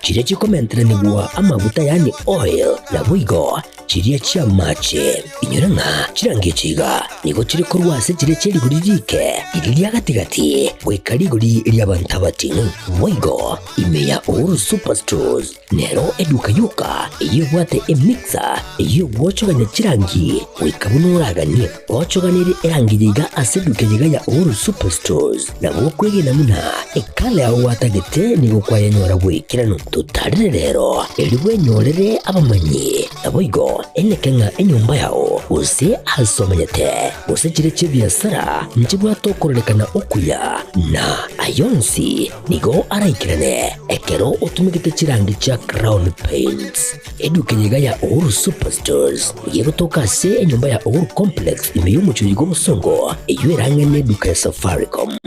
chiria chikomentera nigua amavuta yani oil na wigo chiria chia mache inyoranga chirange chiga nigo chiri kurwase chiria chiri guririke iriria gatigati gwikariguri ria bantabatinu wigo imeya Uhuru Superstores nero eduka yuka iyo bwate emixer iyo bwochoganya chirangi wikabunuragani bwochoganire erangi yiga aseduke yiga ya Uhuru Superstores na bwokwegena muna ekale aho watagete nigo kwayanyora gwikirano tutarire rero eliwe nyorere abamanyi naboigo enekenga enyumba yao use asomanyete use chire chibiasara nchibwa tokorelekana okuya na ayonsi nigo araikirane ekero utumikite chirangi cha Crown Paints eduke yiga ya Uhuru Superstores yego tokase enyumba ya Uhuru Complex imeyumucho yigo musongo eyuerangene duka ya Safaricom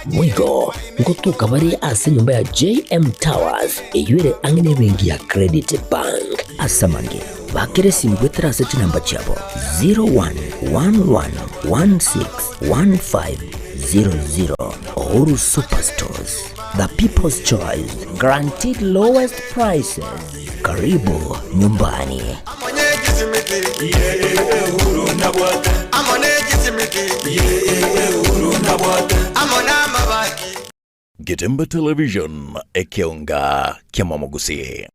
Mwigo, ngotuka bari ase nyumba ya JM Towers, eyuere angene bengi ya Credit Bank. Asamange, bakere simgwetera aseti namba chabo 0111161500. Uhuru Superstores, the people's choice, guaranteed lowest prices. Karibu nyumbani. Getemba Television ekeonga kiamamogusi.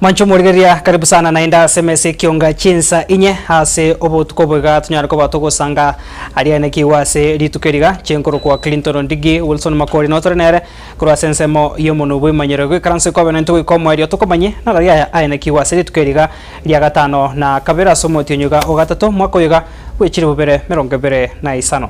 Mancho Murigeria, karibu sana naenda SMS kionga chinsa inye hase obotukobwega tunyarako batogosanga ariane kiwase ritukeriga chenkoro kwa Clinton Ndigi Wilson Makori notrenere kwa sensemo yomono bwe manyerego karanse kwa benento ikomo ario tokomanye na raria aene kiwase ritukeriga ria gatano na kabera somo tionyoga ogatato mwakoyega wechire bubere meronge bere na isano.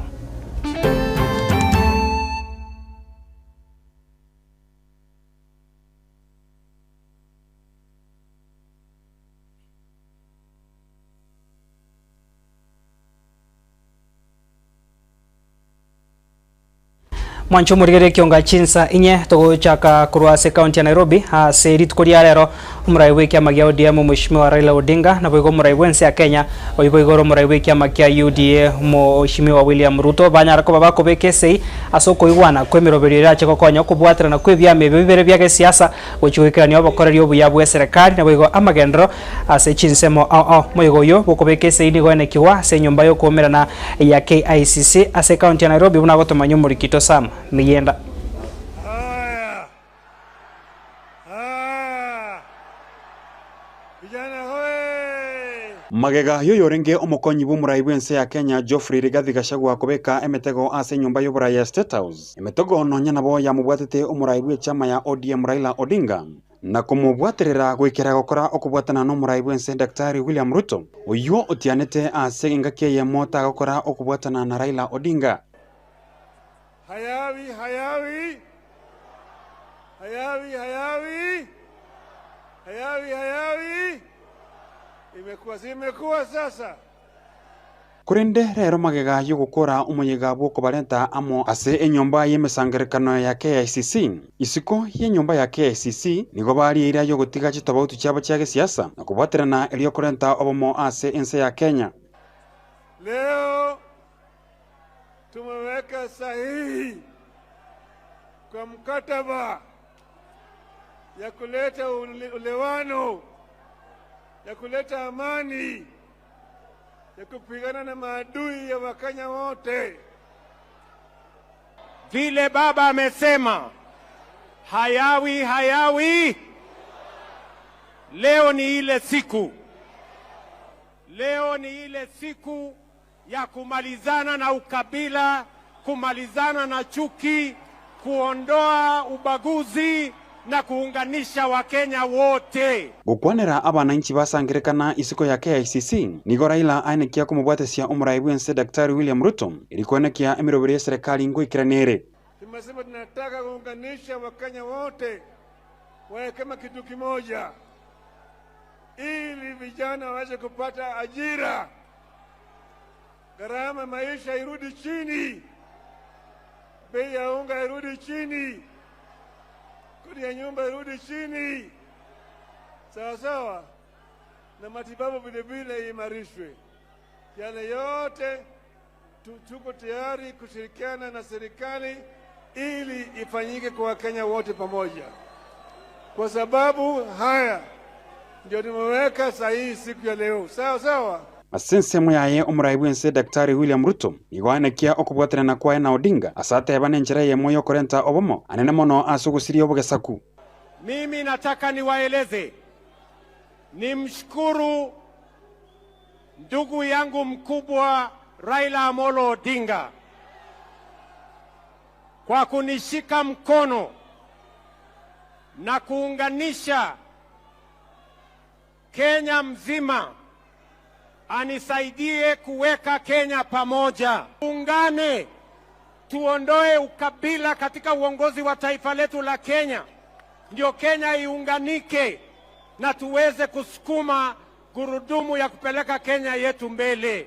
Mwancho Murigeria kionga chinsa inye togo chaka kurwase county ya Nairobi hase ritukoria rero umuraiwe kia magia ODM mheshimiwa Raila Odinga na boigo muraiwense ya Kenya oiboigoro muraiwe kia magia UDA mheshimiwa William Ruto banyarako babako bekesei asoko igwana kwemeroberi rache kokonya kubwatira na kwebya mebe bibere byage siasa ochiwekirani obakoreri obuyabu ya serikali na boigo amagendro ase chinsemo moigo yo bokobekesei ni gone kiwa se nyumba yo kuomerana ya KICC ase county ya Nairobi buna gotomanyo murikito Sam Miyenda. Magega yoyorenge omukonyi b'umuraiwense ya Kenya Geoffrey Rigathi Gachagua kubeka emetego ase nyumba y'obura ya State House. Emetego nonya nabo yamubwatete umuraiwe chama ya ODM Raila Odinga na kumubwaterera gwikira gukora okubwatana no muraiwense Daktari William Ruto uyo otianete ase ingake ya mota gukora okubwatana na Raila Odinga. Hayawi imekuwa sasa. Kurende rero magega yo gukora umuyiga bwo kubarenta amo ase enyomba yemesangerekano ya KICC isiko yenyomba ya KICC nigo bari ira yo gutiga kitobautu cyabo cyage siasa na kubaterana eliyo kurenta obomo ase ense ya Kenya. Leo tumeweka sahihi kwa mkataba ya kuleta ulewano, ya kuleta amani, ya kupigana na maadui ya Wakenya wote. vile baba amesema, hayawi. Leo ni ile siku. Leo ni ile siku ya kumalizana na ukabila, kumalizana na chuki, kuondoa ubaguzi na kuunganisha Wakenya wote. Gukwanira abananchi basangirikana isiko ya KICC nigo Raila anekia kumubwatesia umuraibwense Daktari William Ruto ilikuonekia emiroberi ya serikali ngoikiranire. Tumesema tunataka kuunganisha Wakenya wote wawe kama kitu kimoja, ili vijana waweze kupata ajira, gharama maisha irudi chini, bei ya unga irudi chini, kodi ya nyumba irudi chini, sawa, na matibabu vile vile imarishwe. Yale yote tuko tayari kushirikiana na serikali ili ifanyike kwa Wakenya wote pamoja. Kwa sababu haya ndio nimeweka sahihi siku ya leo. Sawa. Asense muyaye umuraibwense Daktari William Ruto igwanekia okubwaterana kwae na Odinga asate bane njira ye moyo korenta obomo anene mono asugusiria obugesaku. Mimi nataka niwaeleze, nimshukuru ndugu yangu mkubwa Raila Amolo Odinga kwa kunishika mkono na kuunganisha Kenya mzima, anisaidie kuweka Kenya pamoja. Ungane, tuondoe ukabila katika uongozi wa taifa letu la Kenya, ndio Kenya iunganike na tuweze kusukuma gurudumu ya kupeleka Kenya yetu mbele.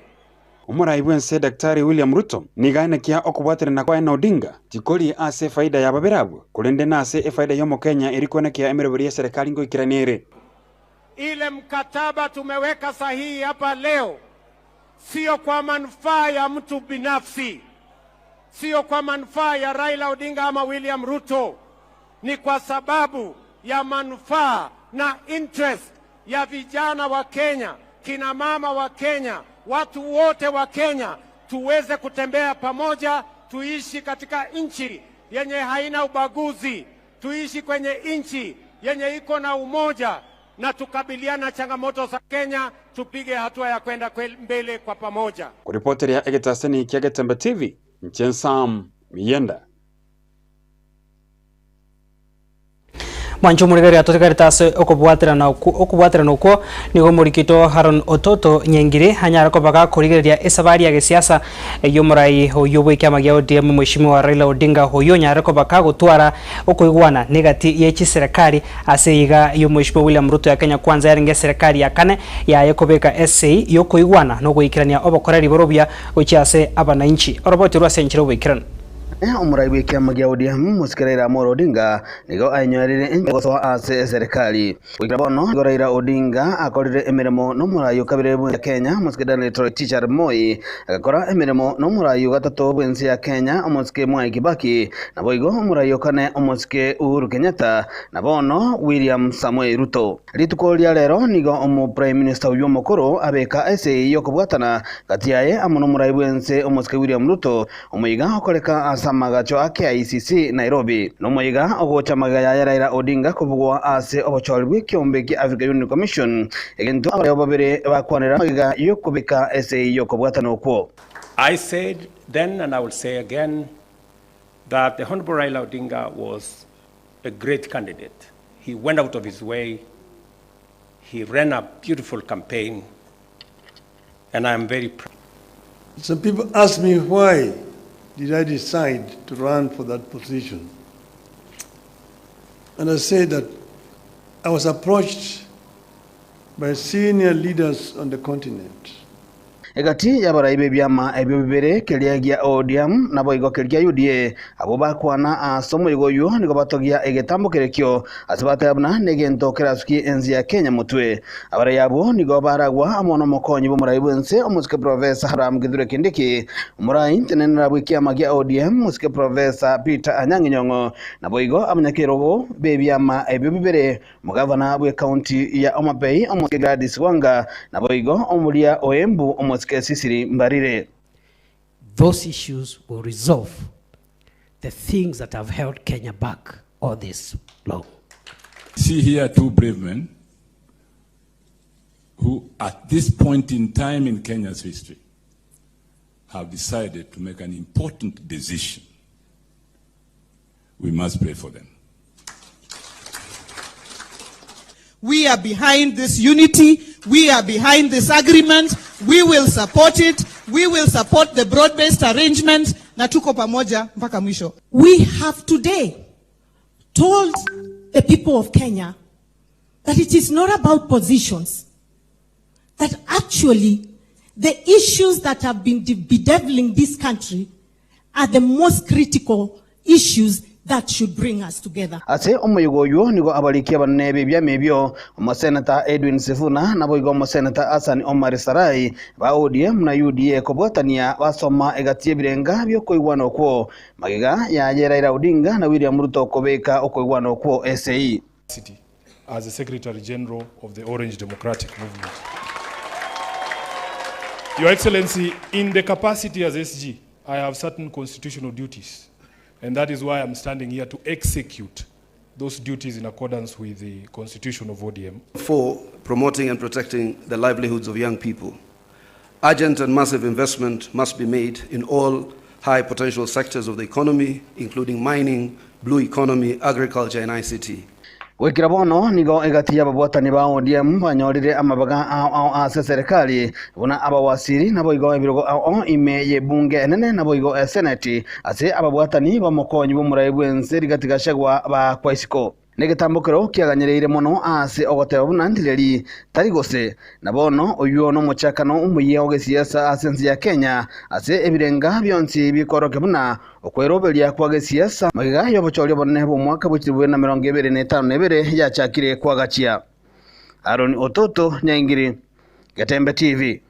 Umuraibwense Daktari William Ruto niganekia okubwaterana kwae na Odinga tikoli ase faida ya baberabu kulende nase faida yomo Kenya ilikuonekia emiroberi ya serikali ngoikiranire. Ile mkataba tumeweka sahihi hapa leo sio kwa manufaa ya mtu binafsi, sio kwa manufaa ya Raila Odinga ama William Ruto, ni kwa sababu ya manufaa na interest ya vijana wa Kenya, kina mama wa Kenya, watu wote wa Kenya, tuweze kutembea pamoja, tuishi katika nchi yenye haina ubaguzi, tuishi kwenye nchi yenye iko na umoja, na tukabiliana changamoto za Kenya, tupige hatua ya kwenda mbele kwa pamoja. Kuripoteri ya Egetaseni Kiagetembe TV, Nchensam Miyenda. Mwancho murigari atotekari tase okubwaterana uko nigo murikito Haron Ototo Nyengiri hanyara ko baga kurigeria esabari ya gisiasa yomurai hoyobwe kyama gya ODM Mheshimiwa Raila Odinga hoyo nyara ko baka gutwara okuigwana negati yechi serikali aseiga yo Mheshimiwa William Ruto ya Kenya kwanza yaringe serikali ya kane ya yekobeka SA yo kuigwana no guikirania obokoreri borobya uchiase abananchi oroboti rwa senchiro wikirana umuraibu kiama gya ODM musikerera Amolo Odinga nigo anywerire engoso ase serikali wikirabono nigo Raila Odinga akorire emirimo no murayo kabire bwa Kenya musikedane teacher Moi agakora emirimo no murayo gatatu bwensi ya Kenya omusike Mwai Kibaki nabo igo murayo kane omusike Uhuru Kenyatta nabono William Samuel Ruto rituko lya lero nigo Prime Minister uyo mukuru abeka ese yo kubwatana kati yaye amono murayo bwense omusike William Ruto omuiga okoreka magacho ake ICC Nairobi no moiga ogocha magaya ya Raila Odinga kubugwa ase obochorwe kyombe ki African Union Commission egento abari babere bakwanira magiga yokubika ese yokobwatana okwo. I said then and I will say again that the Honorable Raila Odinga was a great candidate. He went out of his way. He ran a beautiful campaign and I am very proud. Some people ask me why did I decide to run for that position? And I said that I was approached by senior leaders on the continent. Egati yabaraibe byama ebyo bibere keliagia ODM nabo igo kelia UDA abo bakwana asomo igoyo nigo batogia egetambo kerekyo asibata yabna negento kerasuki enzi ya Kenya mutwe abara yabo nigo baragwa amono mokonyi bo muraibense omusike Professor Haram Gidhure Kindiki umurai tenenera bwikia magia ODM musike Professor Peter Anyangi Nyong'o nabo igo abanyakerobo bebyama ebyo bibere mugavana bwe county ya Homa Bay omusike Gladys Wanga nabo igo omulia Oembu Sisiri Mbarire. Those issues will resolve the things that have held Kenya back all this long. See here two brave men who at this point in time in Kenya's history have decided to make an important decision. We must pray for them. We are behind this unity. We are behind this agreement. We will support it. We will support the broad-based arrangement. Na tuko pamoja mpaka mwisho. We have today told the people of Kenya that it is not about positions. That actually the issues that have been bedeviling this country are the most critical issues that should bring us together. Ase omuyogoyo nigo abalikia banebe bya mebyo omusenata Edwin Sifuna na boigo omusenata Hassan Omar Sarai ba ODM na UDA kobotania basoma egatie birenga byo koigwana okwo magiga ya Raila Odinga na William Ruto kobeka okoigwana okwo SAE as the Secretary General of the Orange Democratic Movement. Your Excellency, in the capacity as SG, I have certain constitutional duties. And that is why I'm standing here to execute those duties in accordance with the Constitution of ODM. For promoting and protecting the livelihoods of young people, urgent and massive investment must be made in all high potential sectors of the economy, including mining, blue economy, agriculture, and ICT. Wekira bono nigo egatia babwatani ba ODM banyorire amabaga a serikali bona abawasiri nabo igo ebirogo ime ye bunge enene nabo igo senate ase ababwatani bamokonyi bo muraibwense rigatigashagwa ba kwaisiko negetambukiro kiaganyereire mono ase ogoteba bunandireri tarigose nabono oyo no muchakano umuye ogesiasa asensi ya Kenya ase ebirenga byonsi bikoroke buna okweroberia kwa gesiasa magiga yobochoryo bonne bo mwaka bukirwe na 2025 yachakire kwa gachia. Aaron Ototo, Nyangiri, Gatembe TV.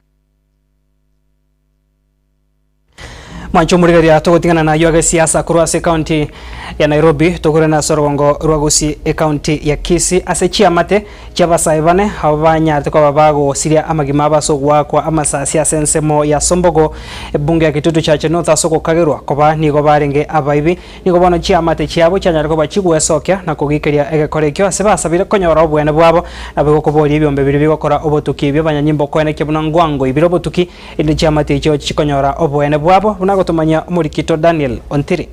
Mwancho murigeria tugutingana na yoga siasa kurwase county ya Nairobi tugure na sorongo rwagusi county ya Kisii ase chiamate chabasaibane abanyate kwa babago siria amagima basogwa kwa amasasi asensemo ya Sombogo bunge ya kitutu cha North asoko kagerwa koba nigo barenge abaibi nigo bono chiamate chiabo chanyariko bachigwe sokya na kugikeria egekorekyo ase basabire konyora obwene bwabo nabego kobori byombe biri bigokora obotuki byo banyanyimbo kwene kebuna ngwango ibiro botuki indi chiamate icho chikonyora obwene bwabo gutumanya Murikito Daniel Ontiri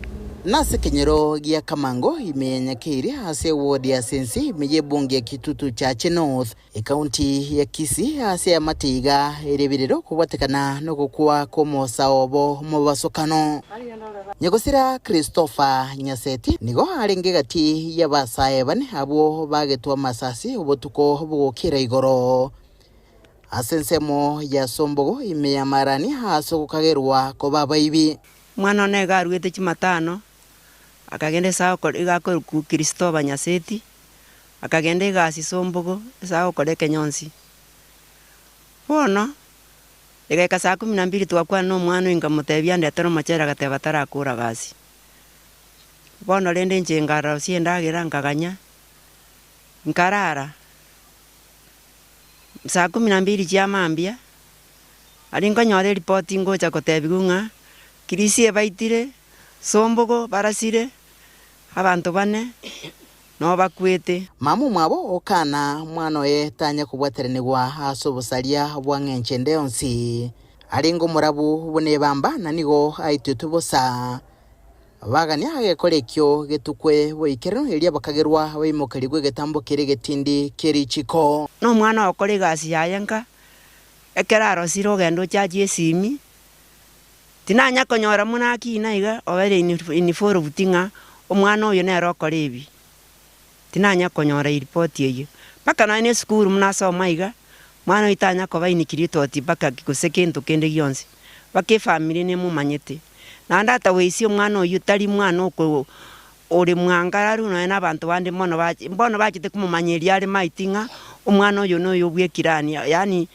nase kenyero gia Kamango imenyakiri ase ward ya Sensi meye bunge ya kitutu cha North county ya Kisii ase ya matiga erebirero kubatekana no gukwa komosa obo mu basokano Nyegosira Christopher Nyaseti nigo arenge gati ya basaye bane abo bagetwa masasi obotuko bugokira igoro asensemo ya Sombogo imeyamarani haso kukagerwa ko babaibi mwana nega arwete chimatano akagende sawa ko igako ku Christopher Nyaseti akagende gasi Sombogo sawa ko deke nyonsi bono ega saa 12 twakwa no mwana inga mutebya ndetero machera gateba tarakura gasi bono lende njengara siendagira nkaganya nkarara saa 12 cia mambia aringo nyore reporting gocha kotebigunga Kirisi baitire Sombogo barasire abantu bane no bakwete mamu mwabo okana mwana ye tanya kubwaterenegwa asobosalia bwangenche ndeonsi aringo murabu bone bamba nanigo aitutubosa bagani agekorekyo getukwe boikerero elia bakagerwa baimokerigwe getambo kire getindi kerichiko no mwana okore gasi yayanka ekeraro siro gendo chaji esimi tinanya konyora munaki naiga obere iniforo butinga omwana oyo nero korebi tinanya konyora report yeyo paka na ine school munasa omaiga mwana itanya ko bainikirito ati paka kikusekento kende gyonse bake family ne mumanyete nanda taweisi omwana oyo tari mwana okwo ore mwangararu no na abantu bande mono bachite kumumanyeria ari maitinga omwana oyo no yo bwekirani yani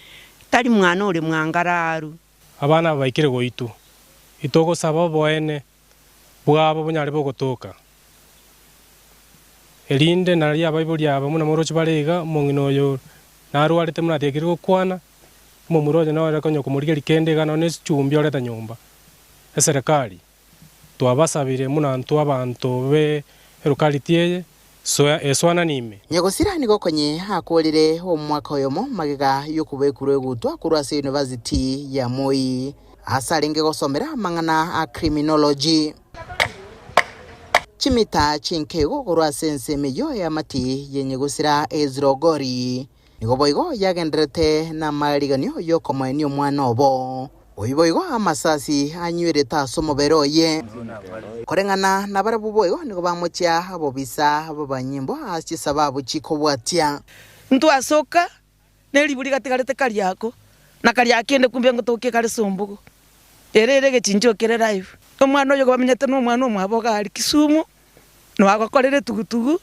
tari mwana ore mwangararu abana baikire goitu itoko sabo boene bwabo bunyare bogotoka elinde nari abaibuli aba muna morochi barega mongino yo narwarite muna tekire gokwana mo muroje na wara konyo kumuriga likende gana ne chumbi oreta nyumba serikali twabasabire muna antu abantu be locality eye eswana nime Nyagosira nigo kwenye akorire omwaka oyomo magiga yokubekurwe gutwa kurwase University ya Moi asarenge gosomera mangana a criminology Chimita chinkego kurwase nsemeyo ya mati yenye gusira Ezrogori nigo boigo yagendrete na mariganyo yo komaenio mwana obo Oiboigo amasasi anywereta somobero ye Korengana na barabu boigo nigo bamuchia abobisa abanyimbo sababu chiko bwatia Mtu asoka neliburi gatigarete kali yako na kali yakende kumbia ngotoke kali sombugo erere gechinjo kere live omwana oyo bamenyete no mwana omwaboga ali Kisumu no agakorere tugutugu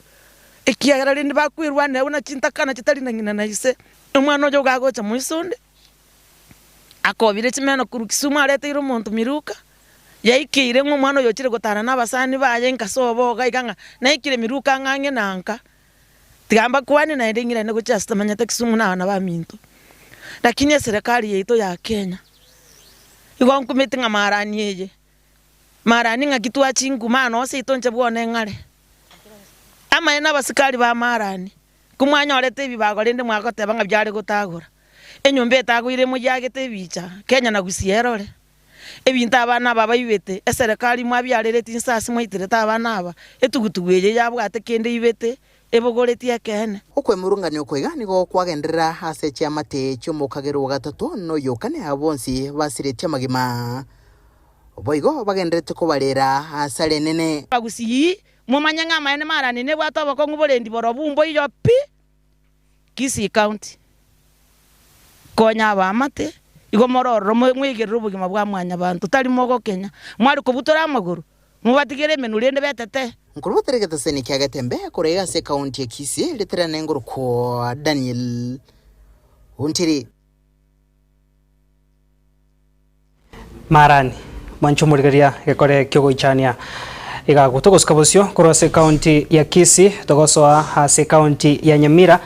ikiagara rindi bakwirwa ne una chintakana chitari na ngina na ise omwana oyo gagocha muisonde akobire chimeno kuru Kisumu arete iro muntu miruka yaikire ng'omwana oyo chire gotara nabasani baye nkasoboga iganga naikire miruka ngange nanka tigamba kwani na ndingira nego just manyata Kisumu na baminto lakini serikali yetu ya Kenya igwa nkumitinga marani yeje marani ngakitwa chinguma no se itonje bwone ngare ama ena basikali ba marani kumwanya orete bibago rinde mwako tebanga byari gutagura enyombe etagwire mu yagete bicha Kenya na gusierore ebinta abana baba ibete eserikali mwabyarerete insasi mwitireta abana aba etugutugweje yabwate kende ibete ebogoretie kene okwe murunganyo kwega nigo kwagendera hase cia mate cyo mukagero gatatu no yokane abonsi basiretie magima boigo bagendrete ko barera asale nene bagusi mumanyanga maene marani ne bwato bakongu borendi borobumbo iyo pi Kisii County konya bamate igo mororo mwigirira ubugima bwa mwanya bantu tari mogo Kenya mwari kubutora amaguru mubatigere menurende betete nkurubutere gataseni kyagatembe kurega se county ya Kisii literane nguru ko Daniel Untiri Marani mwancho murigeria gekore kyogo ichania iga gutogosika bosio kurose county ya Kisii togosoa hase county ya Nyamira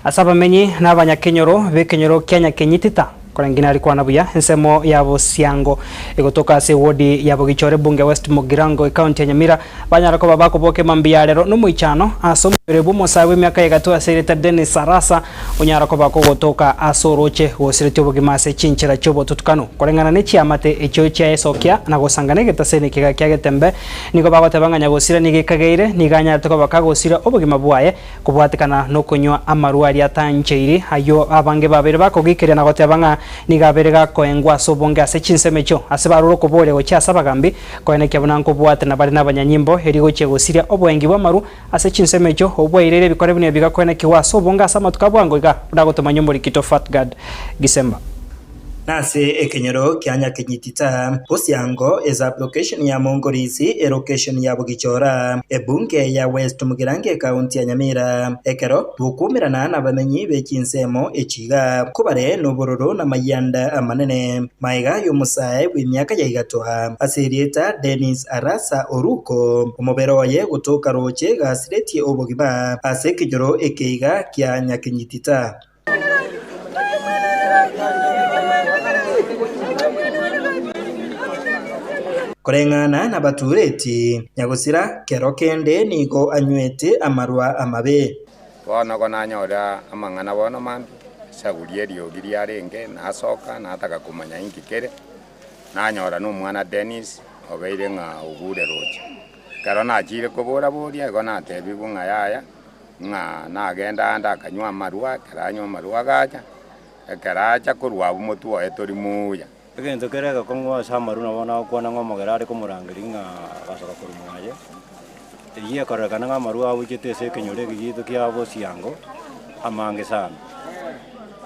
asabamenyi n'abanyakenyoro bekenyoro Kenya kenyitita korengina ari kwana buya ensemo yabo siango igotoka se wodi yabo gichore bunge West Mugirango county ya Nyamira banyara ko babako boke mambia rero no muichano asomere bumo sawe myaka yagatu asereta Dennis Sarasa unyara ko bako gotoka asoroche wosirete bugimase chinchira chobo tutukano korengana ne chiamate echo chia esokia na gosangane getasene kiga kyagetembe niko bagote banganya gosira nigikageire niganya toko bakagosira obugima bwaye kubwatikana no kunywa amaruari atancheiri ayo abange babere bako gikire na gote banga nigaberega koengwa sobonga se chinsemecho asebaruro kobole go cha sabagambi koene kyabunanko bwate na bari nabanyanyimbo erigo chegosiria obwengi bwamaru ase chinsemecho obwairere bikore bune biga koene kiwa sobonga samatuka bwango iga udagotomanya muri kito Fatgad December nase ekenyero kyanya kenyitita osiango is application ya mongorisi elocation ya bugichora ebunge ya West Mugirange county ya Nyamira ekero bukumirana na bamenyi bekinsemo echiga kubare no bororo na mayanda amanene maiga yomusaye w'imyaka ya igatoha asirieta Dennis Arasa Oruko umubero ye gutoka roche gasireti obugima asekejoro ekeiga kyanya kenyitita korengana na batureti nyagusira kero kende nigo anywete amarwa amabe bona kona nyora amangana bona man sagurie riogiri arenge nasoka nataka kumanya inkikere nanyora no mwana Dennis obeire nga ugure roche karo nachire kubura buria gona tebi bunga yaya nga nagenda anda kanywa amarwa karanywa amarwa gacha karacha kurwa bumotu wa etori muya Kento kerega kongwa samaru na wana kwana ngoma gerare komurangiri nga gasoka kurumuaje iye koreka nga maru awujete se kenyore gito kyabo siango amange sana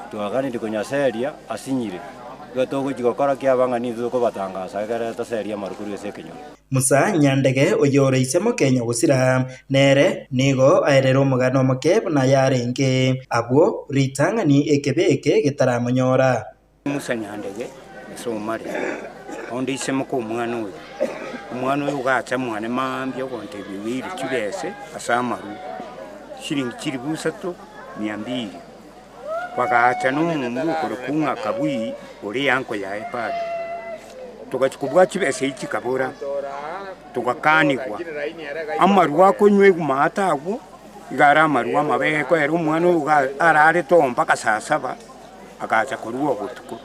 tuagani dikonya seria asinyire gato gukora kyabanga nizo ko batangasa gara ta seria marukuru se kenyore Musa Nyandege oyore isemo Kenya gusira nere nigo aerero mugano makeb na yarenge abwo ritanga ni ekebeke gitaramonyora Musa Nyandege so mari ondi isemo ko umwana uyu gacha mwana mambyo konte bibiri kibese asamaru shiringi kiri busatu 200 wagacha n'umuntu kurukunga kabui uri yanko ya ipad tukachukubwa kibese iki kabura tugakanigwa amaru akonywa igumata agwo igara amaru amabege kwera umwana uga arare tomba ka saa 7 akacha kurua gutuko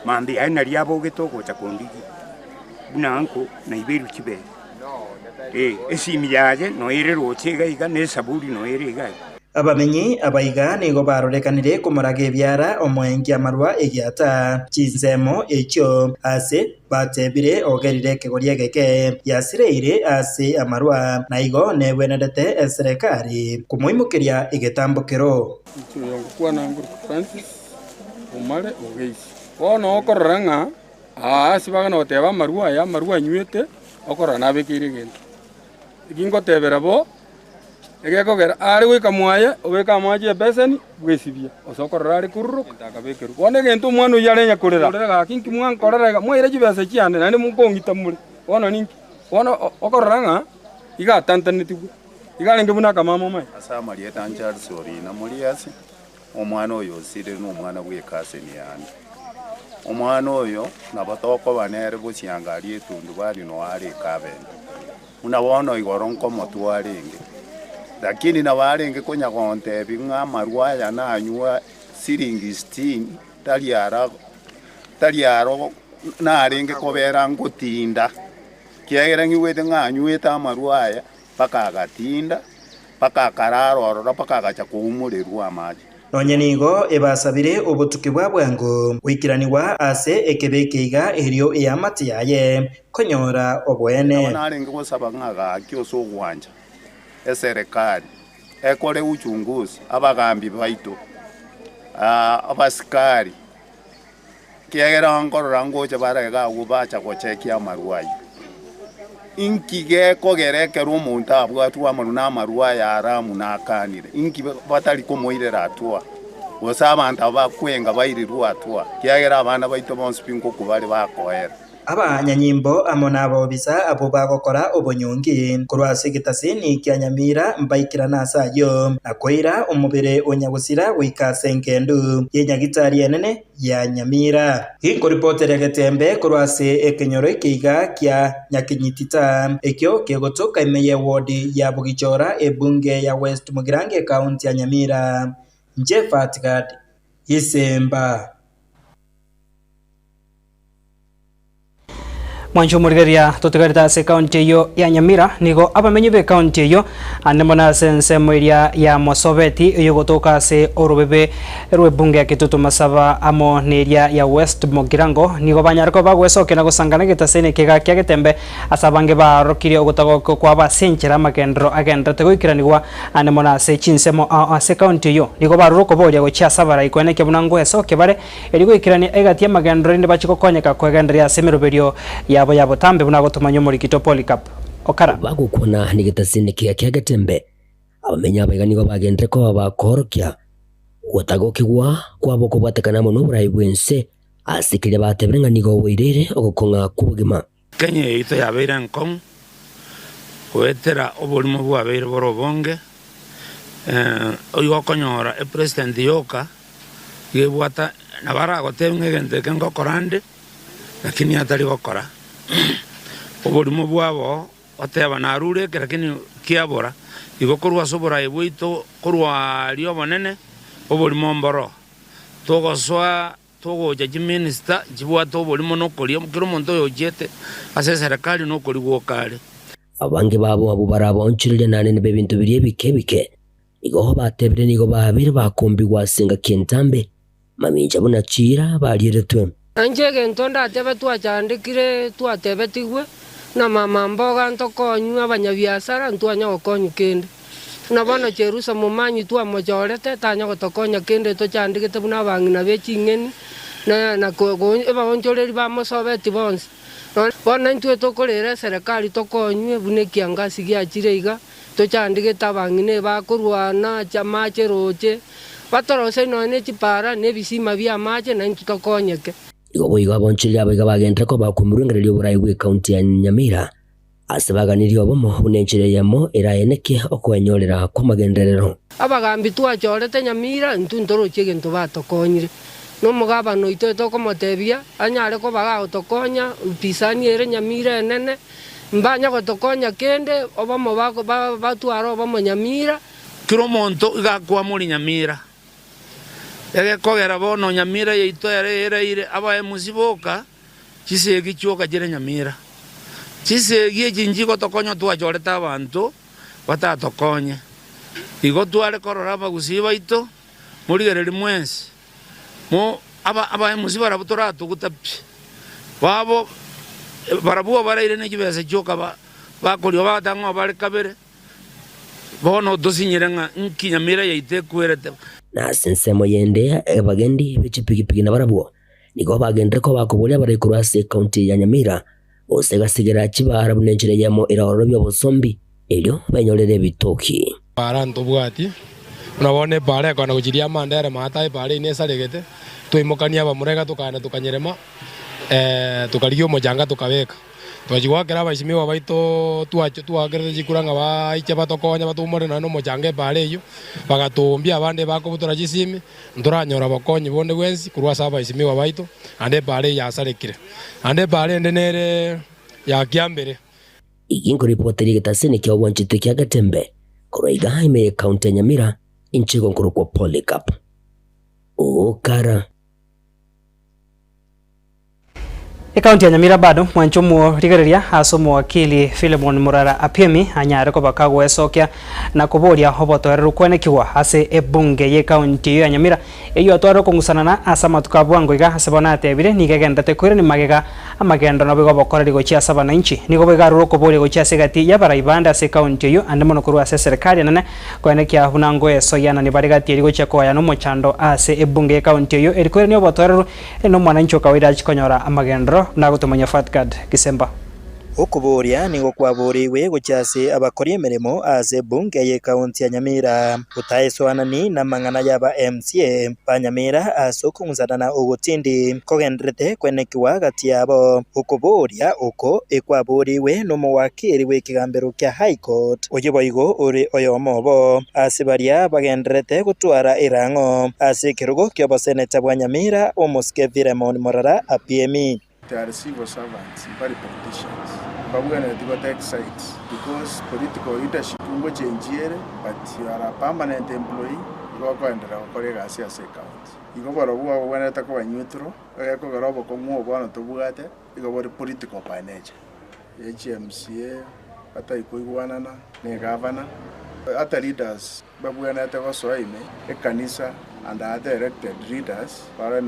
mambi aina riabo gitogocha kundigi bunanko na iberu kibe esimi yaje no ere rochega iga ne saburi no ere iga abamenyi abaiga nigo barorekanire kumuraga ebyara omwengi amarwa egiata chinsemo ekyo ase batebire ogerire kegoria geke yasireire ase amarwa naigo nebwenerete serikali kumuimukiria igetambukiro kwana nguru Francis umare ogeisi wono okororanga asibaga no teba marwa nywete okorana bekire gento ikingotebera bo egekogera ari gwika mwaye obeka amaji beseni bwesibia osokorora ari kururu takabekeru wone gento mwana uyarenya kurera gakinki mwana korera mwire jibese cyane nani mukongita muri wono ninki wono okororanga iga tantanitibu igarenge bunaka mama mai asa marieta anjar sori na muri yasi omwana oyo sire no mwana gwekase ni yani omwana oyo nabatoko banere bucyangari etundu bari no ari kabende unabona igoronko motwarenge lakini na barenge konyagonte binga marwaya na anywa siringi 16 taliaro na arenge kobera ngutinda kiagera ngiwete nganyweta marwaya paka agatinda paka kararo paka agacha kuumurirwa amaji nonyenigo ebasabire obutuki bwa bwango wikiraniwa ase ekebekeiga erio eyamati yaye konyora obwene narenge gosaba ngaga kyoso gwanja eserikali ekole uchunguzi abagambi baito abasikari kiagera ngorora ngoje barega ubacha gochekia marwayi inkige kogereke rumunta abwatu amaruna marwaya aramu nakanire inki batali komoirera atua osabanta bakwenga bairiru atua kiagera abana baito bonspingo kubali bakoera abanyanyimbo amonabo bisa abo bagokora obonyongi kurwase gitasini kya Nyamira mbaikira nasayo nakoira umubere onyagusira wikase nkendu yenyagitari enene ya Nyamira hiko reporter yagetembe kurwase ekenyoro ikiga kya Nyakinyitita ekyo kegotoka imeye ward ya Bugichora ebunge ya West Mugirange county ya Nyamira Jefatgad Isemba Mwancho murigeria tutugarita se county yo ya Nyamira nigo abamenyi be county yo anemona sense mweria ya Mosoveti yo gotoka se orubebe rwebunge ya Kitutu Masaba amo neria ya West Mugirango nigo banyarko bagwesoke na gusangana gitasene kega kya getembe asabange ba rokiri ogotago kwa basenchera makendro agenda tego ikiranigwa anemona se chinsemo se county yo nigo baruko boria go cha sabara ikwene ke bunango esoke bare erigo ikirani egatia magendro inde bachiko konyeka kwegenderia semeroberio ya yabo tambe bunago tumanyo muri kito Polycarp okara bagukona nigitasine kya getembe abamenya abaganigo bagendre ko bakorokia gutagokigwa kwabo kubatekana muno burayi bwense asikire batebrenga nigo wirere ogokonga kubugima Kenya ito yabeira nkon kwetera obolimo bwabeire borobonge oyo konyora e president yoka yebwata nabara gotebenge gente kengo korande lakini atari gokora obolimo bwabo oteba narure lakini kiabora igokorwa sobora ibwito korwa rio bonene obolimo mboro togoswa togoja minister jibwata obolimo nokori kiro monto yojete ase serikali nokori gwokare abange babo abo barabonchirire nane ne bebintu biriye bikebike igoho batebire nigo babire bakombigwa singa kintambe maminja bunachira baliretwe anje gento ndatebe twachandikire twatebetigwe na mama mboga ntokonywa abanyabiasara ntwanya gokonya kende nabona cherusa mumanyi twamojorete tanya gotokonya kende tochandikite buna bangina bechingeni na ebonchoreri bamosoveti bonse bona ntwe tokorera serikali tokonywe bune kiangasi giachire iga tochandikite abangine bakorwana chamache roche batorose none chipara nebisima bya mache na ntutokonyeke igo igo abonchirira abiga bagendera ko bakumurungererio burayi bwe county ya Nyamira asebaganirio bomo bunenchereyamo erayeneke okwenyorera kwa magenderero abagambi twachorete Nyamira ntuntoroche gento batokonyire no mugabano ito tokomotebia anyare ko baga otokonya pisani ere Nyamira enene mbanya gotokonya kende obamo bako batwara obamo Nyamira kiro monto igakwa muri Nyamira ege kogera bono Nyamira yeito ere aba musiboka chisegi choka jere Nyamira chisegi jinji gotokonya twachoreta abantu batatokonye igo tware korora bagusiba ito muri gereri mwensi mo aba musibara butora tugutapi wabo barabuwa baraire n'ikibese cyoka bakolyo batangwa bari kabere bono dosinyirenga Nyamira yaite kwerete na sensemo yende abagendi b'ikipigipigi na barabuwa niko bagendre ko bakobolya bari kurase county ya Nyamira osegasigera kibara bunenjere yamo irahoro by'obosombi elyo banyorere bitoki paranto bwati unabone pare kana kujiria mandere matai pare inesaregete tuimokania bamurega tukana tukanyerema tukarigio mojanga tukabeka twajigwakera baishimiwa baito tuagerere jikuranga baiche batokonya batumore na no mojange pare yo bagatumbia abande bako butora jisimi nduranyora bakonyi bonde wensi kurwa saba baishimiwa baito ande pare yasarekire ande pare ndenere ya kiambere igingo ripoteri gitasene kya wanchite kya Gatembe kuroiga ime county ya Nyamira inchigo nkuru kwa Polycarp okara Ikaunti ya Nyamira bado mwanchomo rigereria asomo wakili Philemon Murara Apiemi anyare ko bakago esokya na kuboria hobotorero kwenekiwa ase ebunge ye county ya Nyamira eyo atwaro kungusana na asama tukabwango iga asabana atebire nigegendete kwire ni magega amagendo no bigo bokoreri go chia sabana inchi nigo bigaruro kuboria go chia segati ya baraibanda ase county yo ande mono kurwa ase serikali nene kwenekia hunango esoyana ni barigati eri go chia koya no mochando ase ebunge ye county yo erikwire ni obotorero eno mwananchi kawaida chikonyora amagendo na gutumanya Fatcard Kisemba okuboria nigo kwaboriwe guchase abakori emirimo ase bunge ye county ya Nyamira utaeswanani na mang'ana yaba MCA pa Nyamira asokung'usanana ogotindi kogendrete kwenekiwa gati yabo okuboria uko ekwaboriwe n'omuwakiri w'ekigambiro kya High Court oyiboigo uri oyomobo ase baria bagendrete gutwara irang'o ase ekirugo kya oboseneta bwa Nyamira omusike Philemon Murara Apiemi. They are civil servants, very politicians. But we're going to take sides because political leadership will change here, but you are a permanent employee. You are going to operate as a account. You go to work when you are neutral. You go to work when you are to you go to political by nature. HMCA, but you go to the governor. Other leaders, but we are not also a kanisa and other elected leaders. Para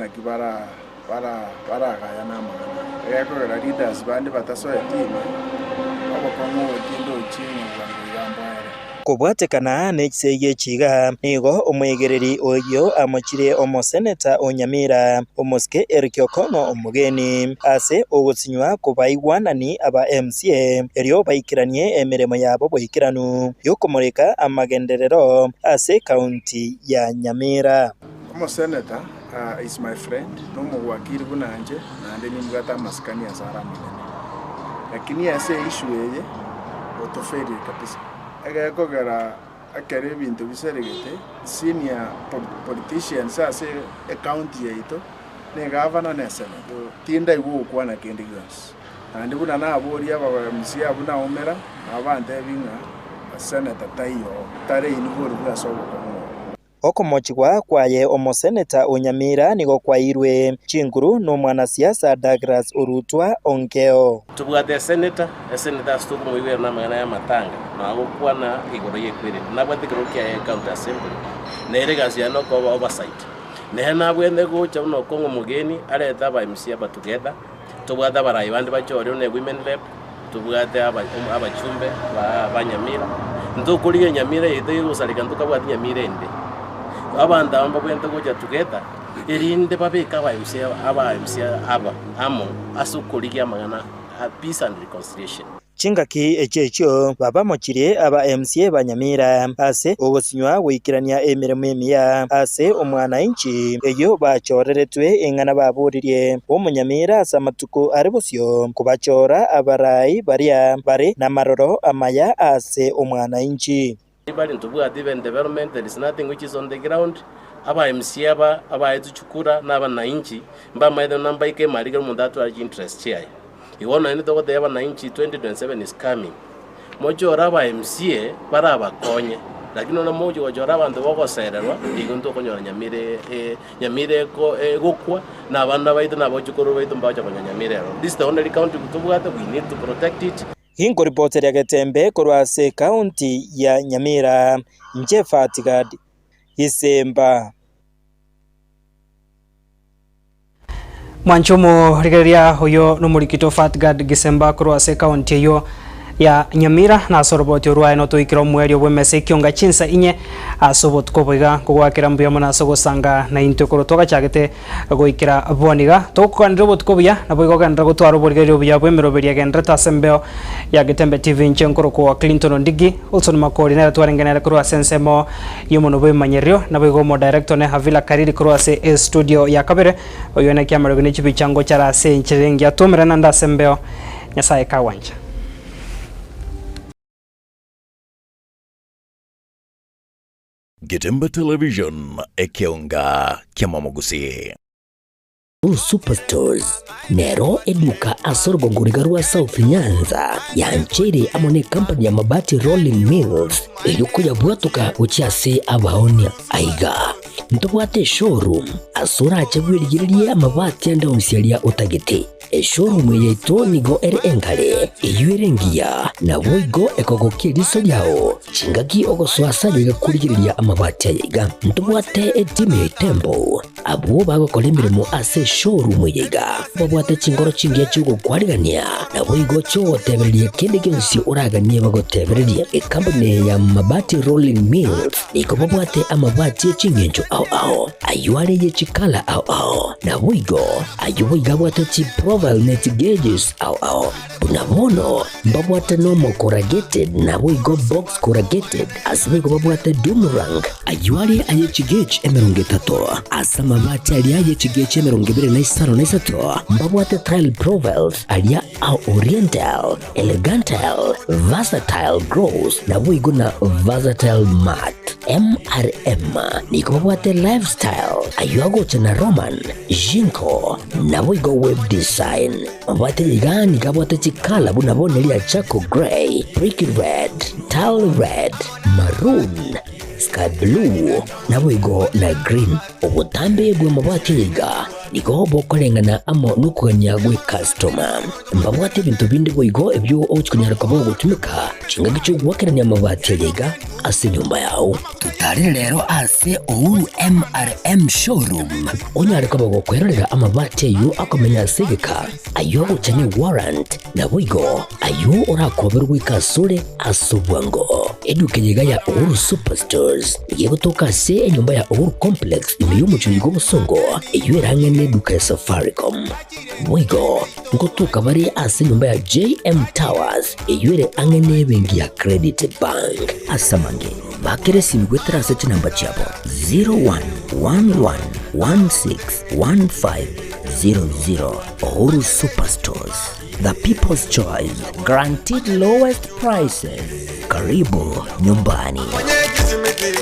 kaya na magana eko la leaders bandi bataso etime abo komo tindo chingo ngambare kubwatekana n'ekisege chiga nigo omwegereri oyo amochire omoseneta onyamira omoske Erikio Kono omugeni ase ogusinywa kubaigwanani aba MCA eryo baikiranie emiremo yabo boikiranu yokomoreka amagenderero ase county ya Nyamira. Omoseneta is my friend, no mwakili kunanje na ndeni mgata maskani ya Sara Mugeni. Lakini ase issue yeye otoferi kabisa. Aga kogera akere bintu biseregete senior politicians ase county yeito ne governor ne senator tinda iwo kwa na kendi gas. Andi kuna na aboria baba msia abuna omera abante binga senator tayo tare inivoro bwa sobo komo okomochigwa kwaye omoseneta onyamira nigo kwairwe chinguru no mwanasiasa Douglas Orutwa Ongeo tubwate senator stuku mwiwe na magana ya matanga na gukwa na igoro yekwire nabwate kirukia ya county assembly neregazi ya no ko oversight nehena bwende gucha no kongo mugeni areta ba MCA batugeda tubwate barayi bandi bachori ne women rep tubwate abachumbe ba Nyamira ndukuriye Nyamira yite gusalika ndukabwate Nyamira ende abanda amba bwente goja tugeta erinde babeka aba MCA aba amo asukuriya magana peace and reconciliation chingaki echecho baba mochire aba MCA banyamira ase ogosinywa wikirania emiremo emiya ase omwana inchi eyo bachoreretwe engana baburirie omunyamira samatuko aribosyo kubachora abarai baria bare na maroro amaya ase omwana inchi. Ibali ntubwa even development, there is nothing which is on the ground. Aba MCA aba etuchukura na aba na inchi mba maida namba ike mariga mundatu aji interest chai iwona ene to the 2027 is coming mojo raba MCA para bakonye lakini ona mojo wajora bantu boko sererwa igunto konyora nyamire ko gukwa na abana baitu na bochukuru baitu mbacha nyamire. This is the only county kutubwata, we need to protect it. Hingo ripoti ya Getembe kurwase county ya Nyamira nje Fatigad Isemba. Mwanchumu rigeria huyo numurikito Fatigad Gisemba kurwase county yo ya Nyamira na soroboti urwaye no tuikira mweri obwemese kionga chinsa inye asobot kobiga kugwakira mbuya mona sogosanga na into korotoka chagete goikira boniga tokukanira bot kobya na boigo kanira gutwara borgerio bya bwemeroberia gendreta sembeo ya Getembe TV nchenkoro kwa Clinton Ndigi also ma coordinator twarengenera kurwa sensemo yomono bwe manyerio na boigo mo director ne Havila Kariri kurwa se studio ya Kabere oyone kyamaro gene chibichango chara se nchirengi atomera nanda sembeo nyasaye kawanja. Getembe Television ekionga kiamamugusi. Superstores Nero eduka asorgo ngurigarua South Nyanza ya nchiri amone company ya mabati Rolling Mills ilikuya bwatuka uchiase abaonia aiga ntobwate showroom asura achebwirigirie amabati anda usialia utagete showroom yeito nigo enkale eyuerengia na boigo ekogokiriso yao chingaki ogoswasa yiga kurigiriria amabati yiga ntobwate etime tembo abo bagokolemirimo ase showroom yiga babwate chingoro chingia chugo kwarigania na boigo cho tebereria kende gensi uraganie bagotebereria company ya mabati Rolling Mills niko babwate amabati chingenjo au ayuare ye chikala au na boigo ayuiga bwate chi profile net gauges au bunabono babwate normal corrugated na boigo box corrugated asbigo babwate Dumarang ayuare aye chigage emerunge tato asama mabati ali aye chigage emerunge bire na isaro na isato babwate tile profiles alia au oriental elegantal versatile gross na boigo na versatile mat MRM niko babwate lifestyle ayuago chana Roman Jinko na boigo web design babwate yigani kabwate chikala bunabone lia Chaco Grey, Brick Red, Tile Red, Maroon, Sky Blue na boigo na Green obutambe bwe mabwate yiga niko bokolengana amo nukuganya gwe customer mbabwate bintu bindi boigo ebyo ochikunyara kabo gutumika chinga gicho gwakeranya mabati yiga ase nyumba yao tutari rero ase Uhuru MRM showroom onyare kabo gukwerera amabati yo akomenya segeka ayo guchanye warrant na boigo ayo urakoberwa ikasure asubwango eduke yiga ya Uhuru Superstores yegotoka se nyumba ya Uhuru Complex imiyo muchigo busongo iyo erangene duka ya Safaricom boigo ngotoka bari ase nyumba ya JM Towers iyo ere angene bengi ya Credit Bank asamange bakere simgwetera sete namba chabo 0111161500 Uhuru Superstores, the people's choice, guaranteed lowest prices. Karibu nyumbani. Amone kisimiki,